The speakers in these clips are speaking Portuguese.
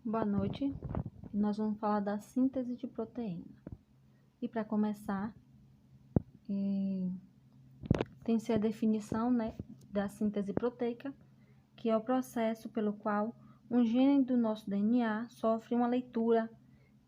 Boa noite, nós vamos falar da síntese de proteína. E para começar, tem-se a definição, da síntese proteica, que é o processo pelo qual um gene do nosso DNA sofre uma leitura,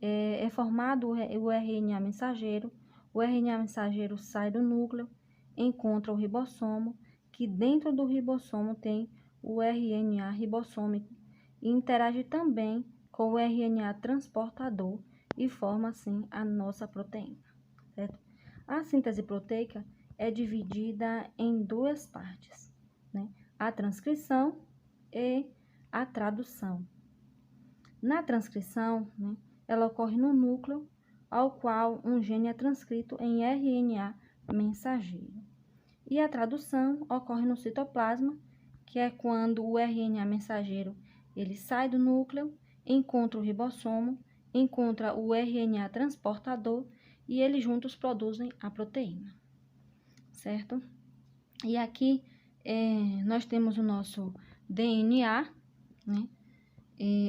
é formado o RNA mensageiro. O RNA mensageiro sai do núcleo, encontra o ribossomo, que dentro do ribossomo tem o RNA ribossômico e interage também com o RNA transportador e forma assim a nossa proteína, certo? A síntese proteica é dividida em duas partes, né? A transcrição e a tradução. Na transcrição, ela ocorre no núcleo, ao qual um gene é transcrito em RNA mensageiro. E a tradução ocorre no citoplasma, que é quando o RNA mensageiro ele sai do núcleo, encontra o ribossomo, encontra o RNA transportador e eles juntos produzem a proteína, certo? E aqui nós temos o nosso DNA, né?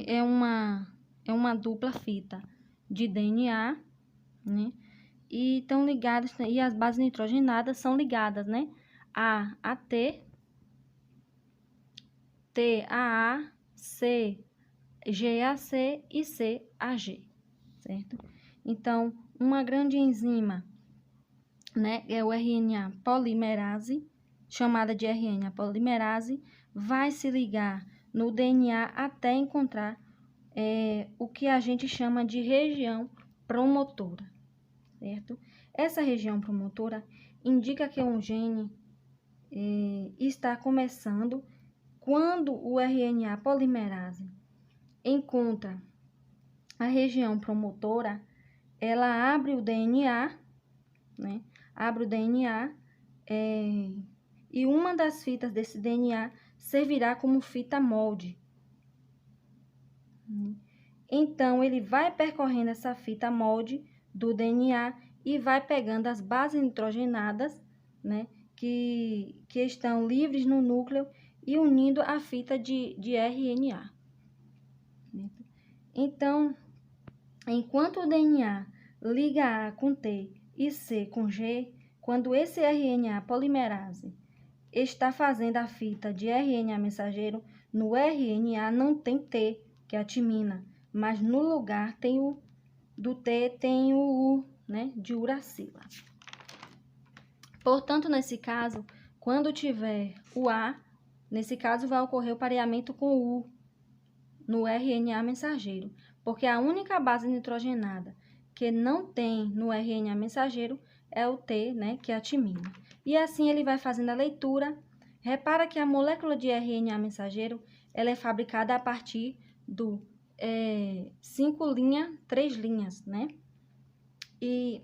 É uma dupla fita de DNA, né? E estão ligadas, e as bases nitrogenadas são ligadas, né? A a T, T a A, C GAC e CAG, certo? Então, uma grande enzima, né, é o RNA polimerase, chamada de RNA polimerase, vai se ligar no DNA até encontrar o que a gente chama de região promotora, certo? Essa região promotora indica que um gene está começando quando o RNA polimerase encontra a região promotora, ela abre o DNA, né? Abre o DNA e uma das fitas desse DNA servirá como fita molde. Então, ele vai percorrendo essa fita molde do DNA e vai pegando as bases nitrogenadas, né? Que estão livres no núcleo e unindo a fita de RNA. Então, enquanto o DNA liga A com T e C com G, quando esse RNA polimerase está fazendo a fita de RNA mensageiro, no RNA não tem T, que é a timina, mas no lugar do T tem o U, né, de uracila. Portanto, nesse caso, quando tiver o A, nesse caso vai ocorrer o pareamento com o U no RNA mensageiro, porque a única base nitrogenada que não tem no RNA mensageiro é o T, né, que é a timina. E assim ele vai fazendo a leitura. Repara que a molécula de RNA mensageiro, ela é fabricada a partir do 5 linhas, 3 linhas, né? E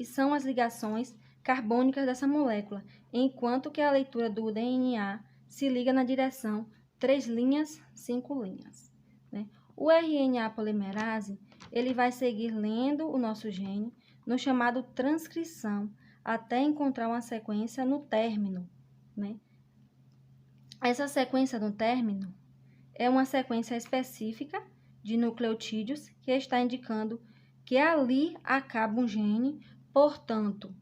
são as ligações carbônicas dessa molécula, enquanto que a leitura do DNA se liga na direção 3 linhas, 5 linhas, né? O RNA polimerase, ele vai seguir lendo o nosso gene no chamado transcrição, até encontrar uma sequência no término, né? Essa sequência no término é uma sequência específica de nucleotídeos que está indicando que ali acaba um gene, portanto,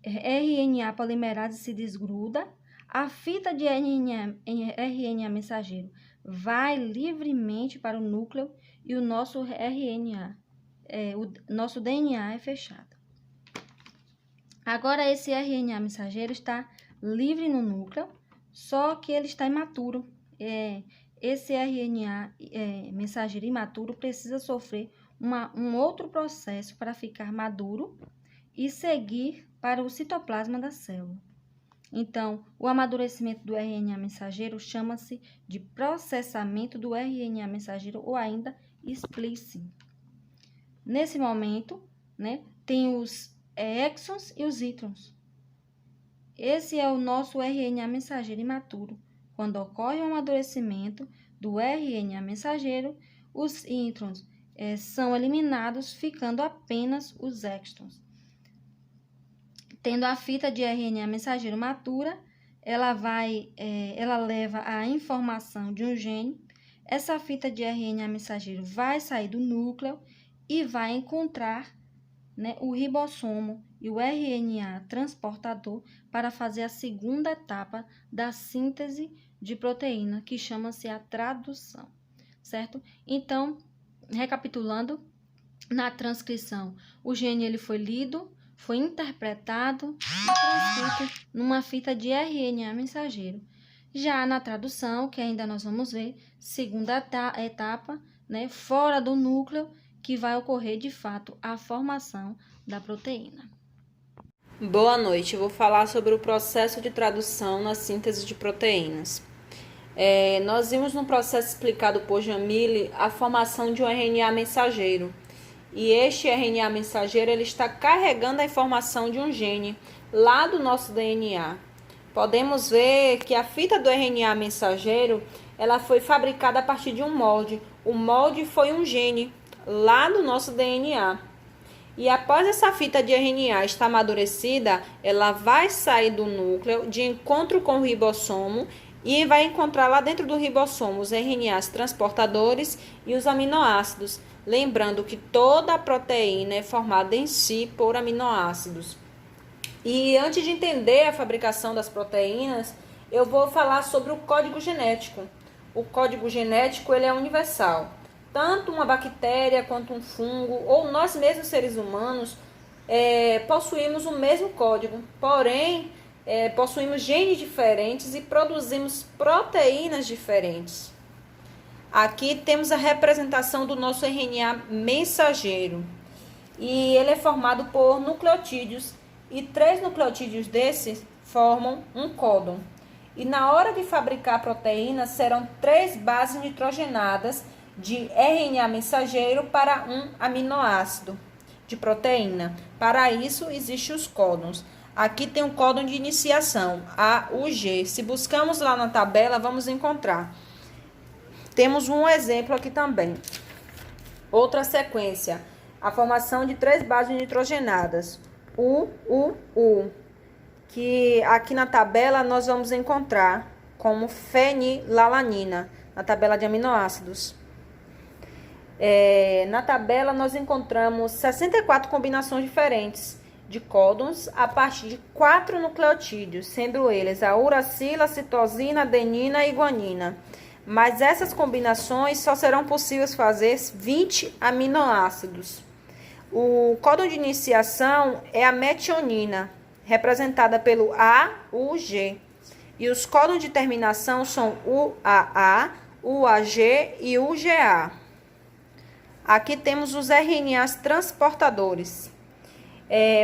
RNA polimerase se desgruda, a fita de RNA mensageiro vai livremente para o núcleo e o nosso nosso DNA é fechado. Agora, esse RNA mensageiro está livre no núcleo, só que ele está imaturo. Esse RNA mensageiro imaturo precisa sofrer um outro processo para ficar maduro e seguir para o citoplasma da célula. Então, o amadurecimento do RNA mensageiro chama-se de processamento do RNA mensageiro ou ainda splicing. Nesse momento, né, tem os exons e os introns. Esse é o nosso RNA mensageiro imaturo. Quando ocorre o amadurecimento do RNA mensageiro, os introns são eliminados, ficando apenas os exons. Tendo a fita de RNA mensageiro matura, ela leva a informação de um gene essa fita de RNA mensageiro vai sair do núcleo e vai encontrar, né, o ribossomo e o RNA transportador para fazer a segunda etapa da síntese de proteína, que chama-se a tradução, certo? Então, recapitulando, na transcrição, o gene ele foi lido, foi interpretado e transcrito numa fita de RNA mensageiro. Já na tradução, que ainda nós vamos ver, segunda etapa, né, fora do núcleo, que vai ocorrer de fato a formação da proteína. Boa noite, eu vou falar sobre o processo de tradução na síntese de proteínas. Nós vimos no processo explicado por Jamile a formação de um RNA mensageiro. E este RNA mensageiro ele está carregando a informação de um gene lá do nosso DNA. Podemos ver que a fita do RNA mensageiro ela foi fabricada a partir de um molde. O molde foi um gene lá do nosso DNA. E após essa fita de RNA estar amadurecida, ela vai sair do núcleo de encontro com o ribossomo e vai encontrar lá dentro do ribossomo os RNAs transportadores e os aminoácidos. Lembrando que toda a proteína é formada em si por aminoácidos. E antes de entender a fabricação das proteínas, eu vou falar sobre o código genético. O código genético ele é universal. Tanto uma bactéria quanto um fungo, ou nós mesmos seres humanos, possuímos o mesmo código. Porém, possuímos genes diferentes e produzimos proteínas diferentes. Aqui temos a representação do nosso RNA mensageiro. E ele é formado por nucleotídeos. E 3 nucleotídeos desses formam um códon. E na hora de fabricar proteínas, serão 3 bases nitrogenadas de RNA mensageiro para um aminoácido de proteína. Para isso, existem os códons. Aqui tem um códon de iniciação, AUG. Se buscamos lá na tabela, vamos encontrar. Temos um exemplo aqui também. Outra sequência, a formação de 3 bases nitrogenadas, U, que aqui na tabela nós vamos encontrar como fenilalanina, na tabela de aminoácidos. Na tabela nós encontramos 64 combinações diferentes de códons a partir de 4 nucleotídeos, sendo eles a uracila, citosina, adenina e guanina. Mas essas combinações só serão possíveis fazer 20 aminoácidos. O códon de iniciação é a metionina, representada pelo AUG. E os códons de terminação são UAA, UAG e UGA. Aqui temos os RNAs transportadores.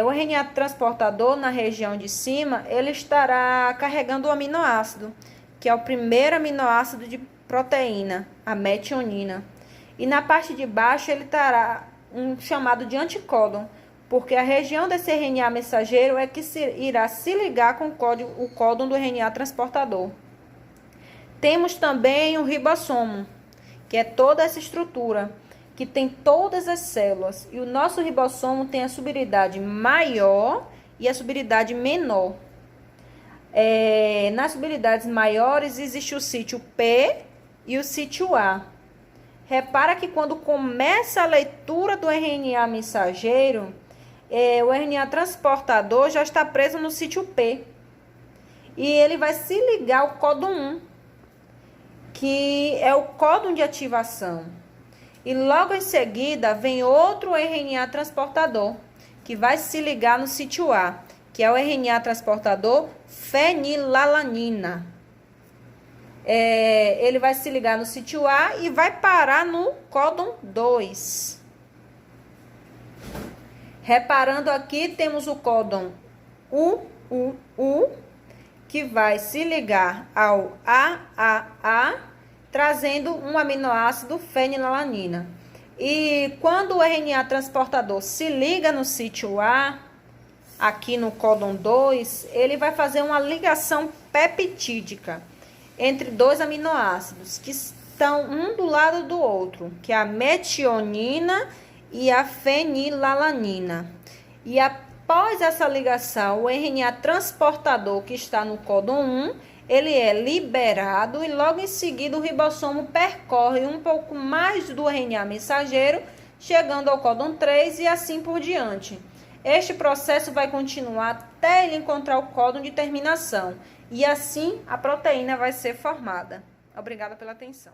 O RNA transportador, na região de cima, ele estará carregando o aminoácido, que é o primeiro aminoácido de proteína, a metionina. E na parte de baixo ele terá um chamado de anticódon, porque a região desse RNA mensageiro é que irá se ligar com o códon do RNA transportador. Temos também o ribossomo, que é toda essa estrutura, que tem todas as células. E o nosso ribossomo tem a subunidade maior e a subunidade menor. Nas subunidades maiores existe o sítio P e o sítio A. Repara que quando começa a leitura do RNA mensageiro, o RNA transportador já está preso no sítio P. E ele vai se ligar ao códon 1, que é o códon de ativação. E logo em seguida vem outro RNA transportador, que vai se ligar no sítio A, que é o RNA transportador fenilalanina. Ele vai se ligar no sítio A e vai parar no códon 2. Reparando aqui, temos o códon UUU, que vai se ligar ao AAA, trazendo um aminoácido fenilalanina. E quando o RNA transportador se liga no sítio A, aqui no códon 2, ele vai fazer uma ligação peptídica entre 2 aminoácidos que estão um do lado do outro, que é a metionina e a fenilalanina. E após essa ligação, o RNA transportador que está no códon 1, ele é liberado e logo em seguida o ribossomo percorre um pouco mais do RNA mensageiro, chegando ao códon 3 e assim por diante. Este processo vai continuar até ele encontrar o códon de terminação e assim a proteína vai ser formada. Obrigada pela atenção.